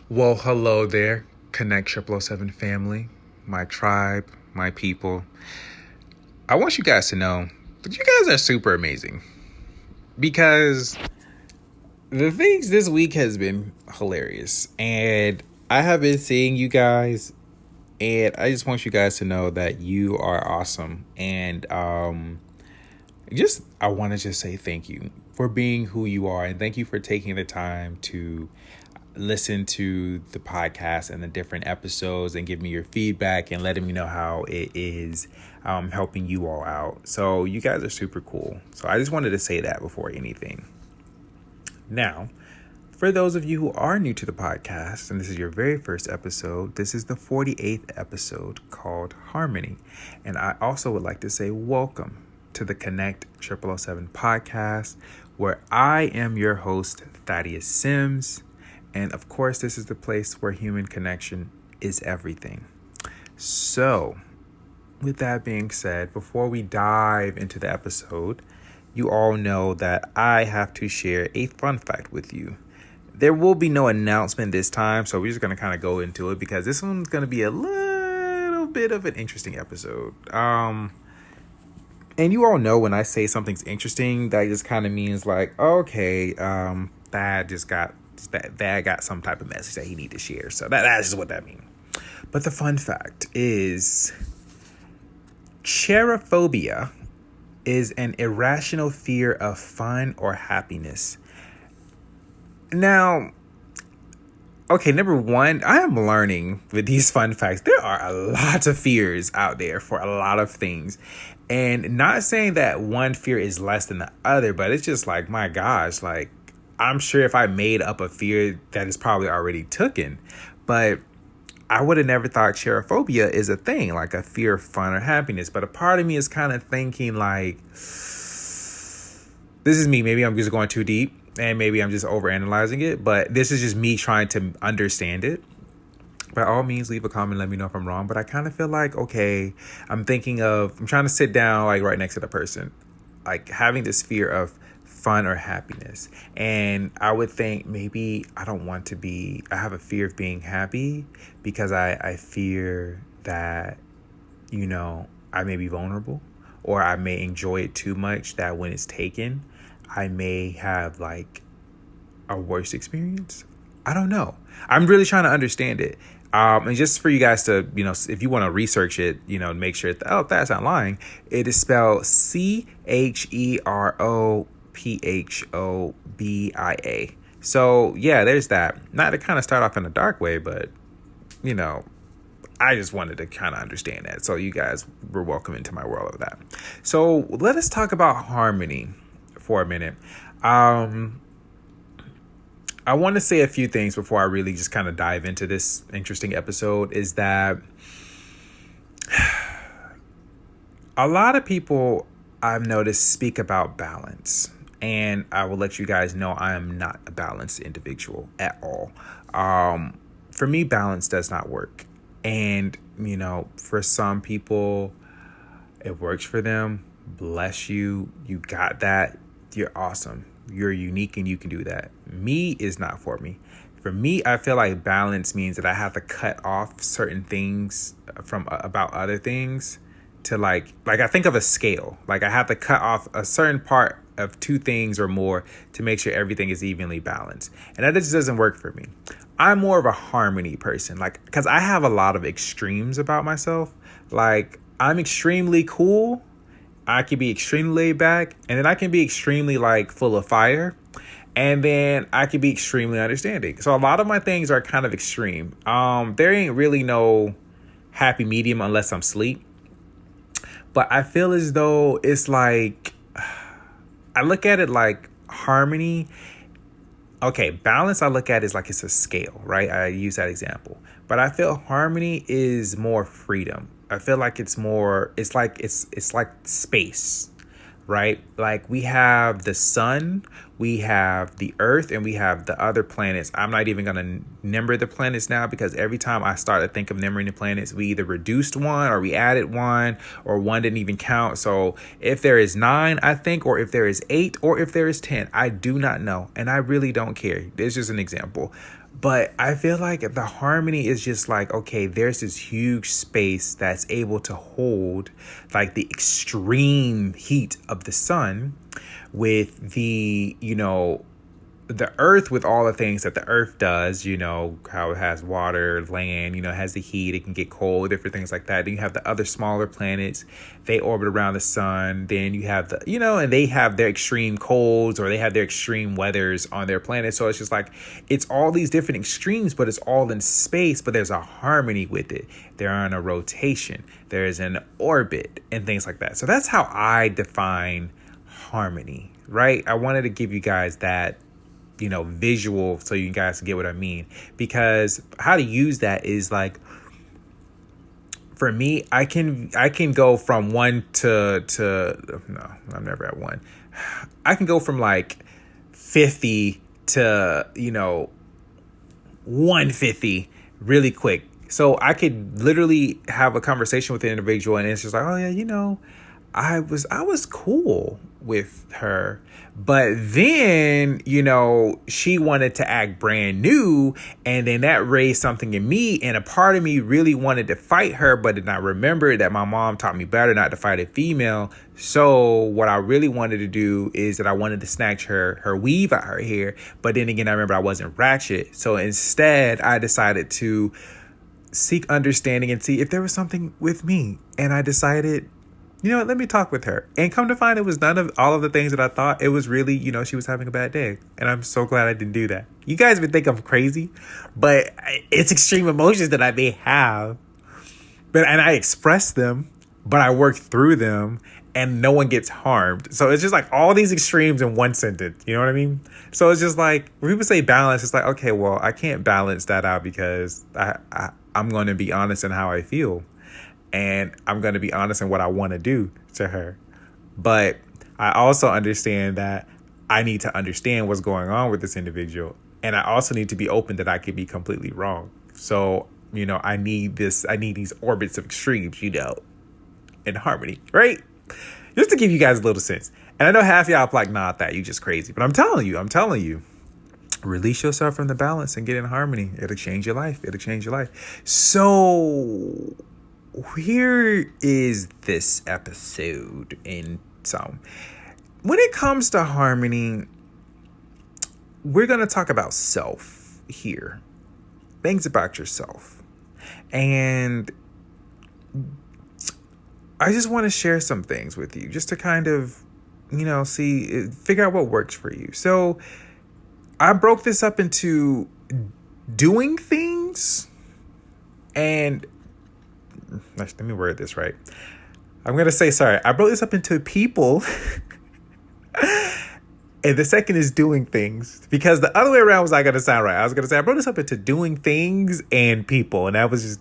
Well, hello there, Connect 007 family, my tribe, my people. I want you guys to know that you guys are super amazing because the things this week has been hilarious, and I have been seeing you guys, and I just want you guys to know that you are awesome, and I want to just say thank you for being who you are, and thank you for taking the time to listen to the podcast and the different episodes and give me your feedback and letting me know how it is helping you all out. So you guys are super cool. So I just wanted to say that before anything. Now, for those of you who are new to the podcast, and this is your very first episode, this is the 48th episode called Harmony. And I also would like to say welcome to the Connect 007 podcast, where I am your host, Thaddeus Sims. And of course, this is the place where human connection is everything. So, with that being said, before we dive into the episode, you all know that I have to share a fun fact with you. There will be no announcement this time, so we're just going to kind of go into it because this one's going to be a little bit of an interesting episode. And you all know when I say something's interesting, that just kind of means like, okay, that got some type of message that he need to share. So that's just what that means. But the fun fact is cherophobia is an irrational fear of fun or happiness. Now, okay, number one, I am learning with these fun facts, there are a lot of fears out there for a lot of things. And not saying that one fear is less than the other, but it's just like, my gosh, like, I'm sure if I made up a fear that is probably already taken, but I would have never thought cherophobia is a thing, like a fear of fun or happiness. But a part of me is kind of thinking like, this is me. Maybe I'm just going too deep and maybe I'm just overanalyzing it. But this is just me trying to understand it. By all means, leave a comment. Let me know if I'm wrong. But I kind of feel like, okay, I'm trying to sit down like right next to the person, like having this fear of fun or happiness. And I would think maybe I have a fear of being happy because I fear that, I may be vulnerable or I may enjoy it too much that when it's taken, I may have like a worse experience. I don't know. I'm really trying to understand it. And just for you guys to, if you want to research it, make sure that's not lying. It is spelled CHEROPHOBIA. So yeah, there's that. Not to kind of start off in a dark way, but I just wanted to kind of understand that. So you guys were welcome into my world of that. So let us talk about harmony for a minute. I want to say a few things before I really just kind of dive into this interesting episode, is that a lot of people I've noticed speak about balance. And I will let you guys know I am not a balanced individual at all. For me, balance does not work. And, for some people, it works for them. Bless you. You got that. You're awesome. You're unique and you can do that. Me is not for me. For me, I feel like balance means that I have to cut off certain things from about other things to like I think of a scale. Like I have to cut off a certain part of two things or more to make sure everything is evenly balanced. And that just doesn't work for me. I'm more of a harmony person, like, because I have a lot of extremes about myself. Like I'm extremely cool. I can be extremely laid back, and then I can be extremely like full of fire, and then I can be extremely understanding. So a lot of my things are kind of extreme. There ain't really no happy medium unless I'm asleep. But I feel as though it's like, I look at it like harmony. Okay, balance I look at is like it's a scale, right? I use that example. But I feel harmony is more freedom. I feel like it's like space, right? Like we have the sun, we have the earth, and we have the other planets. I'm not even going to number the planets now because every time I start to think of numbering the planets, we either reduced one or we added one or one didn't even count. So if there is 9, I think, or if there is 8 or if there is 10, I do not know. And I really don't care. It's just an example. But I feel like the harmony is just like, okay, there's this huge space that's able to hold like the extreme heat of the sun with the earth, with all the things that the earth does, how it has water, land, it has the heat, it can get cold, different things like that. Then you have the other smaller planets, they orbit around the sun. Then you have and they have their extreme colds, or they have their extreme weathers on their planet. So it's just like, it's all these different extremes, but it's all in space, but there's a harmony with it. They're on a rotation, there's an orbit and things like that. So that's how I define harmony, right? I wanted to give you guys that visual so you guys can get what I mean, because how to use that is like, for me, I can go from one to no, I'm never at one. I can go from like 50 to 150 really quick. So I could literally have a conversation with an individual and it's just like, oh yeah, I was cool with her, but then she wanted to act brand new, and then that raised something in me, and a part of me really wanted to fight her, but did not remember that my mom taught me better not to fight a female. So what I really wanted to do is that I wanted to snatch her weave out her hair, but then again I remember I wasn't ratchet, so instead I decided to seek understanding and see if there was something with me, and I decided, let me talk with her. And come to find, it was none of all of the things that I thought. It was really, she was having a bad day. And I'm so glad I didn't do that. You guys would think I'm crazy, but it's extreme emotions that I may have. And I express them, but I work through them, and no one gets harmed. So it's just like all these extremes in one sentence. You know what I mean? So it's just like, when people say balance, it's like, okay, well, I can't balance that out because I'm going to be honest in how I feel. And I'm going to be honest in what I want to do to her. But I also understand that I need to understand what's going on with this individual. And I also need to be open that I could be completely wrong. So, I need these orbits of extremes, in harmony, right? Just to give you guys a little sense. And I know half y'all like, nah, that you just crazy. But I'm telling you, release yourself from the balance and get in harmony. It'll change your life. So here is this episode in some. When it comes to harmony, we're going to talk about self here. Things about yourself. And I just want to share some things with you just to kind of, figure out what works for you. So I broke this up into doing things and let me word this right. I'm going to say, I broke this up into people. And the second is doing things, because the other way around was not going to sound right. I was going to say I broke this up into doing things and people. And that was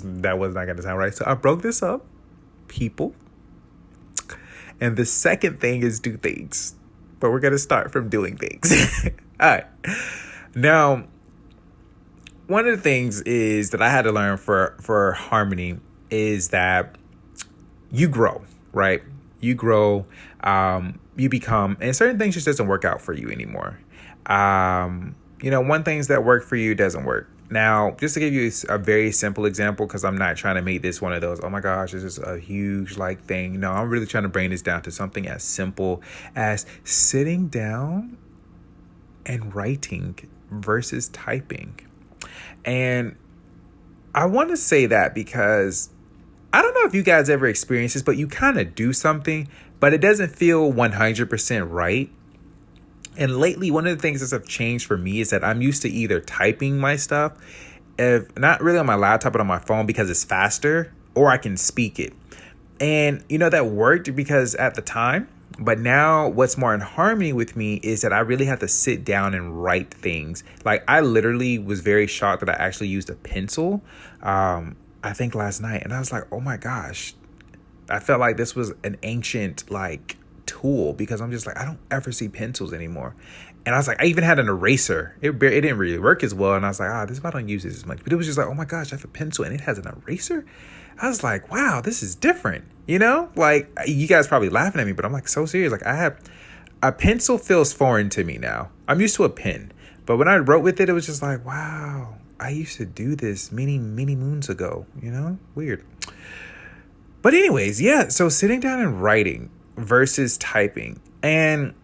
not going to sound right. So I broke this up, people. And the second thing is do things. But we're going to start from doing things. All right. Now, one of the things is that I had to learn for harmony is that you grow, right? You grow, you become, and certain things just doesn't work out for you anymore. One things that work for you doesn't work. Now, just to give you a very simple example, because I'm not trying to make this one of those, oh my gosh, this is a huge thing. No, I'm really trying to bring this down to something as simple as sitting down and writing versus typing. And I want to say that because I don't know if you guys ever experience this, but you kind of do something, but it doesn't feel 100% right. And lately, one of the things that have changed for me is that I'm used to either typing my stuff, if not really on my laptop, but on my phone because it's faster, or I can speak it. And, that worked because at the time. But now what's more in harmony with me is that I really have to sit down and write things. I literally was very shocked that I actually used a pencil, I think last night. And I was like, oh my gosh, I felt like this was an ancient tool, because I'm just I don't ever see pencils anymore. And I was like, I even had an eraser. It didn't really work as well. And I was like, this, if I don't use this as much. But it was just oh my gosh, I have a pencil and it has an eraser. I was like, wow, this is different. You guys probably laughing at me, but I'm so serious. I have a pencil feels foreign to me now. I'm used to a pen, But when I wrote with it, it was just like, wow, I used to do this many, many moons ago, weird. But anyways, yeah, so sitting down and writing versus typing. And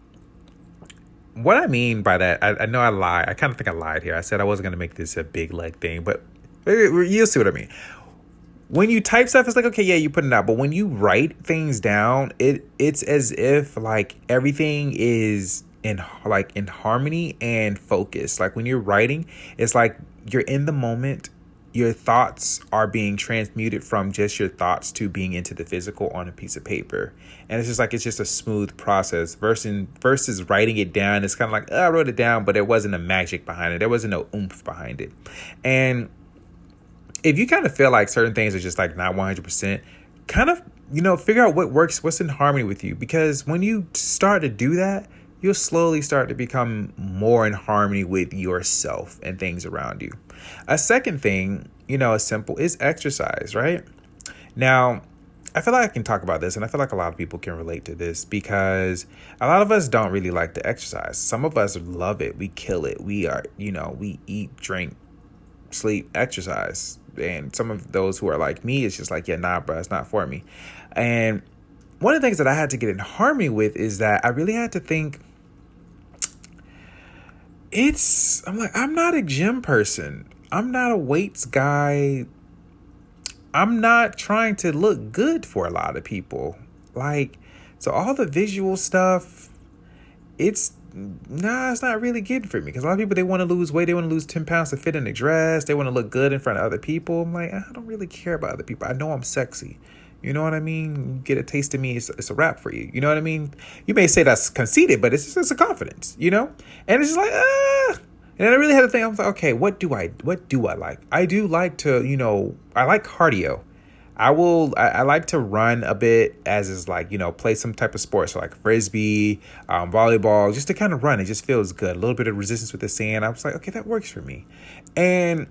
what I mean by that, I know I lied. I kind of think I lied here. I said I wasn't going to make this a big leg thing, but you'll see what I mean. When you type stuff, it's like, okay, yeah, you put it out. But when you write things down, it's as if like everything is in harmony and focus. Like when you're writing, it's like you're in the moment. Your thoughts are being transmuted from just your thoughts to being into the physical on a piece of paper. And it's just a smooth process versus writing it down. It's kind of like, I wrote it down, but there wasn't a magic behind it. There wasn't no oomph behind it. And if you kind of feel like certain things are just like not 100%, kind of, figure out what works, what's in harmony with you. Because when you start to do that, you'll slowly start to become more in harmony with yourself and things around you. A second thing, is simple, is exercise, right? Now, I feel like I can talk about this, and I feel like a lot of people can relate to this because a lot of us don't really like to exercise. Some of us love it. We kill it. We are, we eat, drink, sleep, exercise. And some of those who are like me, it's just like, yeah, nah, bro, it's not for me. And one of the things that I had to get in harmony with is that I really had to think, I'm not a gym person. I'm not a weights guy. I'm not trying to look good for a lot of people. So all the visual stuff, it's not really good for me. Because a lot of people, they want to lose weight. They want to lose 10 pounds to fit in a dress. They want to look good in front of other people. I'm like, I don't really care about other people. I know I'm sexy. You know what I mean? You get a taste of me, it's a wrap for you. You know what I mean? You may say that's conceited, but it's just a confidence, And it's just like, And I really had to think, I was like, okay, what do I like? I do like to, I like cardio. I like to run a bit as is like, play some type of sport. So like frisbee, volleyball, just to kind of run. It just feels good. A little bit of resistance with the sand. I was like, okay, that works for me. And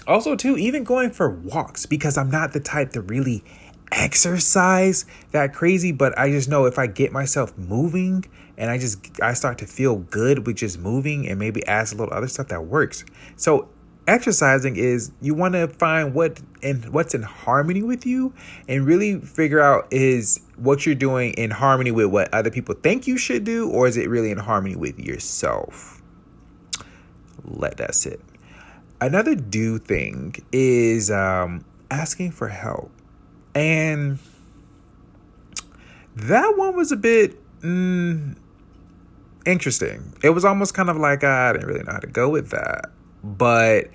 also too, even going for walks, because I'm not the type to really exercise that crazy, but I just know if I get myself moving and I start to feel good with just moving and maybe add a little other stuff, that works. So exercising is, you want to find what's in harmony with you and really figure out, is what you're doing in harmony with what other people think you should do, or is it really in harmony with yourself? Let that sit. Another thing is asking for help. And that one was a bit interesting. It was almost kind of like, I didn't really know how to go with that. But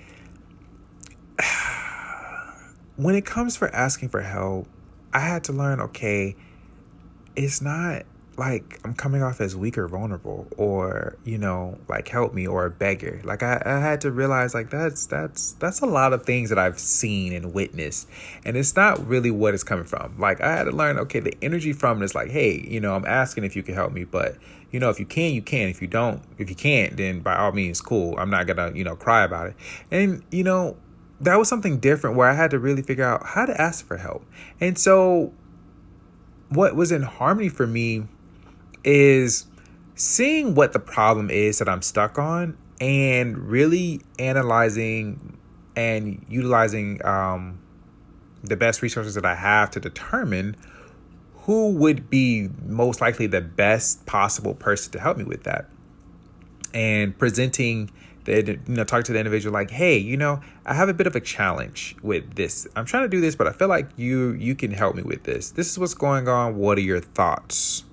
when it comes for asking for help, I had to learn, okay, it's not like I'm coming off as weak or vulnerable or, like help me, or a beggar. Like I had to realize like that's a lot of things that I've seen and witnessed, and it's not really what it's coming from. Like I had to learn, okay, the energy from it is like, hey, I'm asking if you can help me, but if you can, you can. If you can't, then by all means, cool. I'm not gonna, cry about it. And, that was something different where I had to really figure out how to ask for help. And so what was in harmony for me is seeing what the problem is that I'm stuck on and really analyzing and utilizing the best resources that I have to determine who would be most likely the best possible person to help me with that. And presenting talk to the individual like, hey, I have a bit of a challenge with this. I'm trying to do this, but I feel like you can help me with this. This is what's going on. What are your thoughts?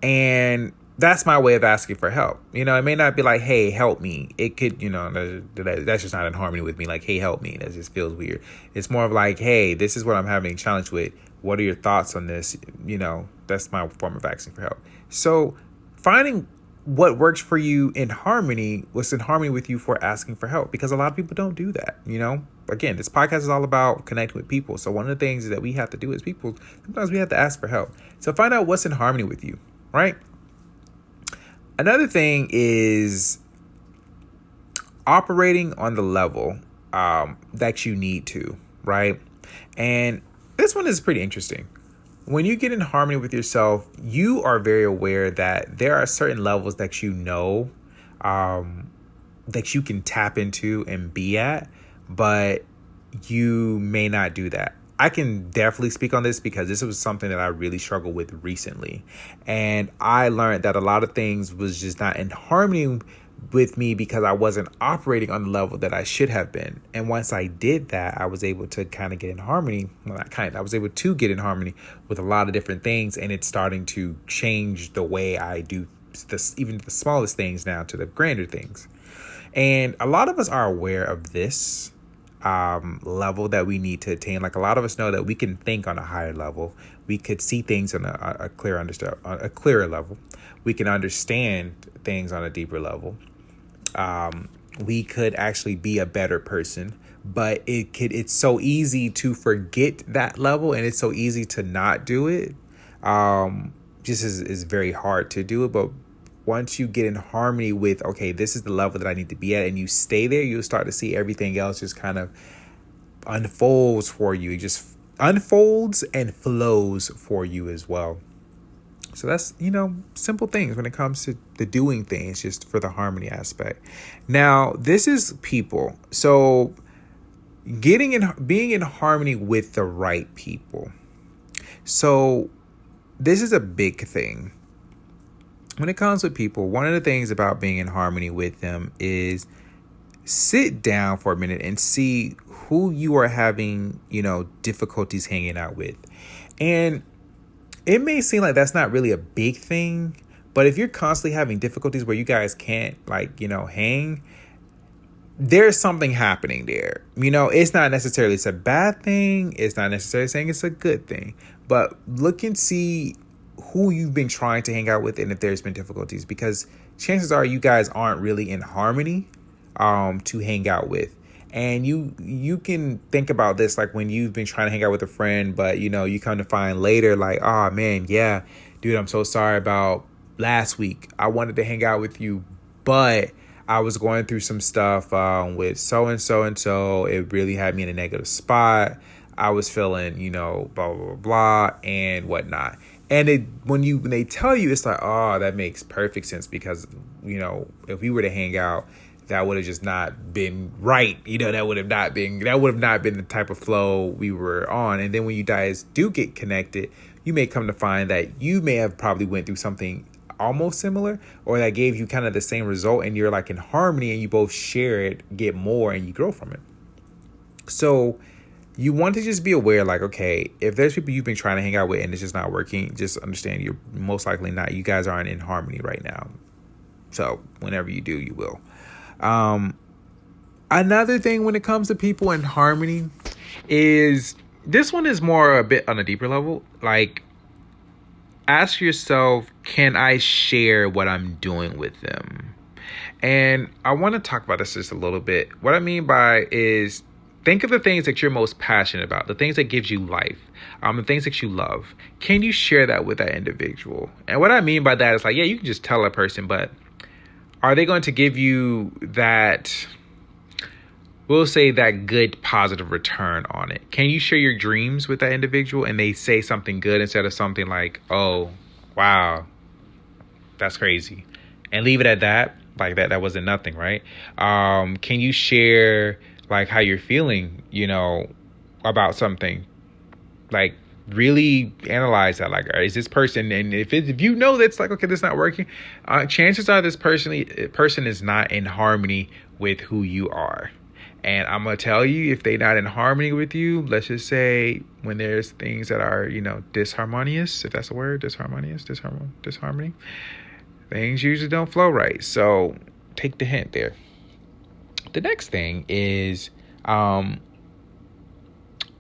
And that's my way of asking for help. It may not be like, hey, help me. It could, that's just not in harmony with me. Like, hey, help me. That just feels weird. It's more of like, hey, this is what I'm having a challenge with. What are your thoughts on this? That's my form of asking for help. So finding what works for you in harmony, what's in harmony with you for asking for help, because a lot of people don't do that. Again, this podcast is all about connecting with people. So one of the things that we have to do as people, sometimes we have to ask for help. So find out what's in harmony with you, right? Another thing is operating on the level that you need to, right? And this one is pretty interesting. When you get in harmony with yourself, you are very aware that there are certain levels that that you can tap into and be at, but you may not do that. I can definitely speak on this because this was something that I really struggled with recently. And I learned that a lot of things was just not in harmony with me because I wasn't operating on the level that I should have been. And once I did that, I was able to kind of get in harmony. Well, not kind of, I was able to get in harmony with a lot of different things. And it's starting to change the way I do even the smallest things now to the grander things. And a lot of us are aware of this level that we need to attain. Like a lot of us know that we can think on a higher level. We could see things on a clearer level. We can understand things on a deeper level. We could actually be a better person, but it's so easy to forget that level, and it's so easy to not do it. Just is very hard to do it, but once you get in harmony with, okay, this is the level that I need to be at, and you stay there, you'll start to see everything else just kind of unfolds for you. It just unfolds and flows for you as well. So that's, simple things when it comes to the doing things, just for the harmony aspect. Now, this is people. So being in harmony with the right people. So this is a big thing. When it comes with people, one of the things about being in harmony with them is sit down for a minute and see who you are having, difficulties hanging out with. And it may seem like that's not really a big thing, but if you're constantly having difficulties where you guys can't hang, there's something happening there. It's not necessarily it's a bad thing. It's not necessarily saying it's a good thing, but look and see who you've been trying to hang out with and if there's been difficulties, because chances are you guys aren't really in harmony to hang out with. And you can think about this like when you've been trying to hang out with a friend, but you come to find later like, oh man, yeah, dude, I'm so sorry about last week. I wanted to hang out with you, but I was going through some stuff with so and so and so. It really had me in a negative spot. I was feeling, blah, blah, blah, blah, and whatnot. And when they tell you, it's like, oh, that makes perfect sense because, if we were to hang out, that would have just not been right. That would have not been the type of flow we were on. And then when you guys do get connected, you may come to find that you may have probably went through something almost similar, or that gave you kind of the same result, and you're like in harmony and you both share it, get more, and you grow from it. So you want to just be aware, like, okay, if there's people you've been trying to hang out with and it's just not working, just understand you're most likely not. You guys aren't in harmony right now. So whenever you do, you will. Another thing when it comes to people in harmony is, this one is more a bit on a deeper level. Like, ask yourself, can I share what I'm doing with them? And I want to talk about this just a little bit. What I mean by is, think of the things that you're most passionate about, the things that gives you life, the things that you love. Can you share that with that individual? And what I mean by that is like, yeah, you can just tell a person, but are they going to give you that, we'll say, that good positive return on it? Can you share your dreams with that individual and they say something good instead of something like, oh, wow, that's crazy, and leave it at that? Like that wasn't nothing, right? Can you share like how you're feeling, about something? Like, really analyze that. Like, is this person, and if you know that's like, okay, this is not working, chances are this person is not in harmony with who you are. And I'm gonna tell you, if they're not in harmony with you, let's just say when there's things that are disharmonious, if that's a word, disharmony, things usually don't flow right. So take the hint there. The next thing is,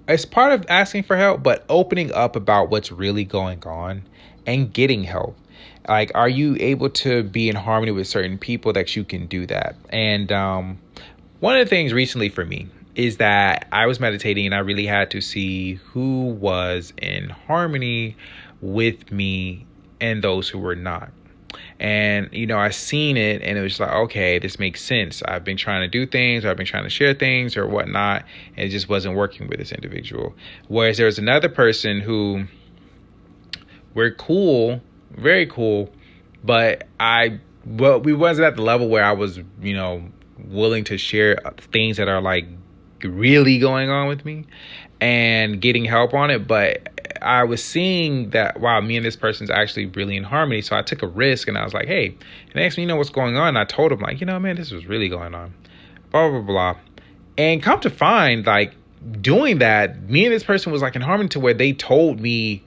it's part of asking for help, but opening up about what's really going on and getting help. Like, are you able to be in harmony with certain people that you can do that? And one of the things recently for me is that I was meditating and I really had to see who was in harmony with me and those who were not. And, I seen it and it was like, okay, this makes sense. I've been trying to do things, or I've been trying to share things or whatnot, and it just wasn't working with this individual. Whereas there was another person who, we're cool, very cool, but we wasn't at the level where I was, willing to share things that are like really going on with me and getting help on it. But I was seeing that, wow, me and this person's actually really in harmony. So I took a risk and I was like, hey, next thing you know what's going on. And I told him, like, man, this was really going on. Blah, blah, blah. And come to find, like, doing that, me and this person was like in harmony to where they told me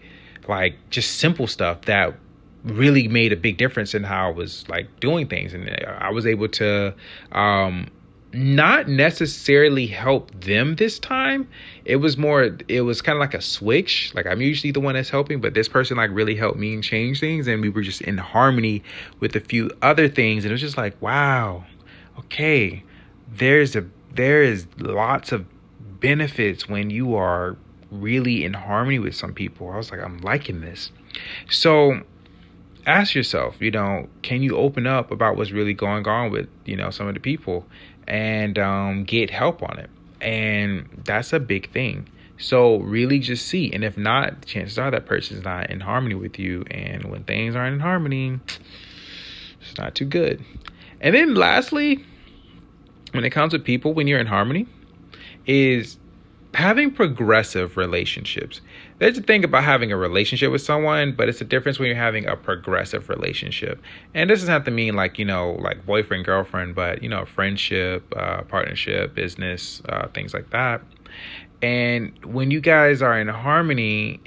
like just simple stuff that really made a big difference in how I was like doing things. And I was able to not necessarily help them this time. It was kind of like a switch. Like, I'm usually the one that's helping, but this person like really helped me and change things. And we were just in harmony with a few other things. And it was just like, wow, okay, there is lots of benefits when you are really in harmony with some people. I was like, I'm liking this. So ask yourself, can you open up about what's really going on with, some of the people and get help on it? And that's a big thing. So really just see. And if not, chances are that person's not in harmony with you. And when things aren't in harmony, it's not too good. And then lastly, when it comes to people, when you're in harmony, is having progressive relationships. There's a thing about having a relationship with someone, but it's a difference when you're having a progressive relationship. And this doesn't have to mean like, like boyfriend, girlfriend, but, friendship, partnership, business, things like that. And when you guys are in harmony,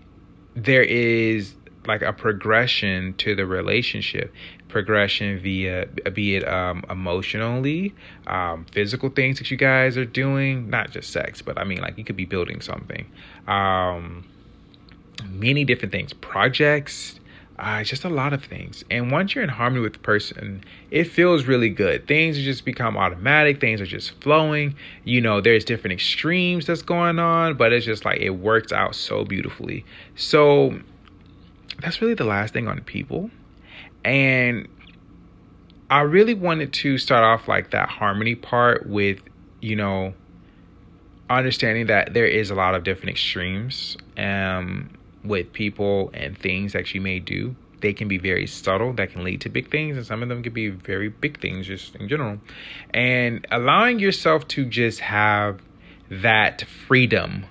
there is like a progression to the relationship. Progression via, be it emotionally, physical things that you guys are doing, not just sex, but I mean, like, you could be building something, many different things, projects, just a lot of things. And once you're in harmony with the person, it feels really good. Things just become automatic. Things are just flowing. There's different extremes that's going on, but it's just like, it works out so beautifully. So that's really the last thing on people. And I really wanted to start off like that harmony part with, understanding that there is a lot of different extremes with people and things that you may do. They can be very subtle, that can lead to big things, and some of them can be very big things just in general. And allowing yourself to just have that freedom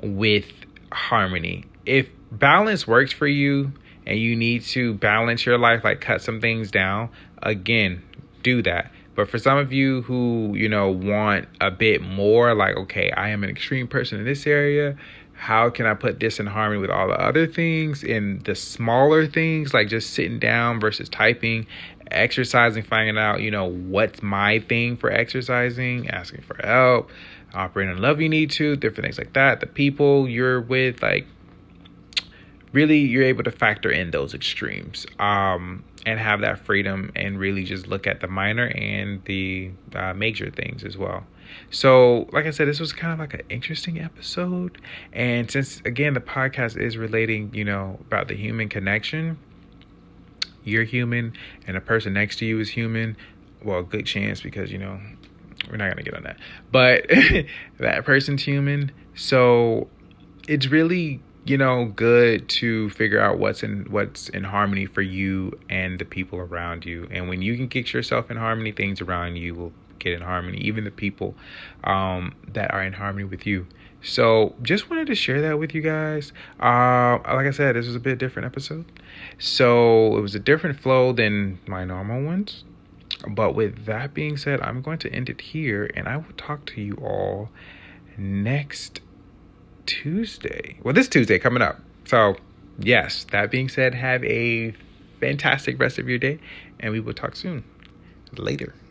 with harmony. If balance works for you, and you need to balance your life, like cut some things down, again, do that. But for some of you who, want a bit more, like, okay, I am an extreme person in this area. How can I put this in harmony with all the other things and the smaller things, like just sitting down versus typing, exercising, finding out, what's my thing for exercising, asking for help, operating on love you need to, different things like that. The people you're with, like, really, you're able to factor in those extremes and have that freedom and really just look at the minor and the major things as well. So, like I said, this was kind of like an interesting episode. And since, again, the podcast is relating, about the human connection, you're human and the person next to you is human. Well, good chance because, we're not going to get on that. But that person's human. So it's really good to figure out what's in harmony for you and the people around you. And when you can get yourself in harmony, things around you will get in harmony, even the people that are in harmony with you. So just wanted to share that with you guys. Like I said, this was a bit different episode. So it was a different flow than my normal ones. But with that being said, I'm going to end it here, and I will talk to you all next Tuesday. Well, this Tuesday coming up. So yes, that being said, have a fantastic rest of your day, and we will talk soon. Later.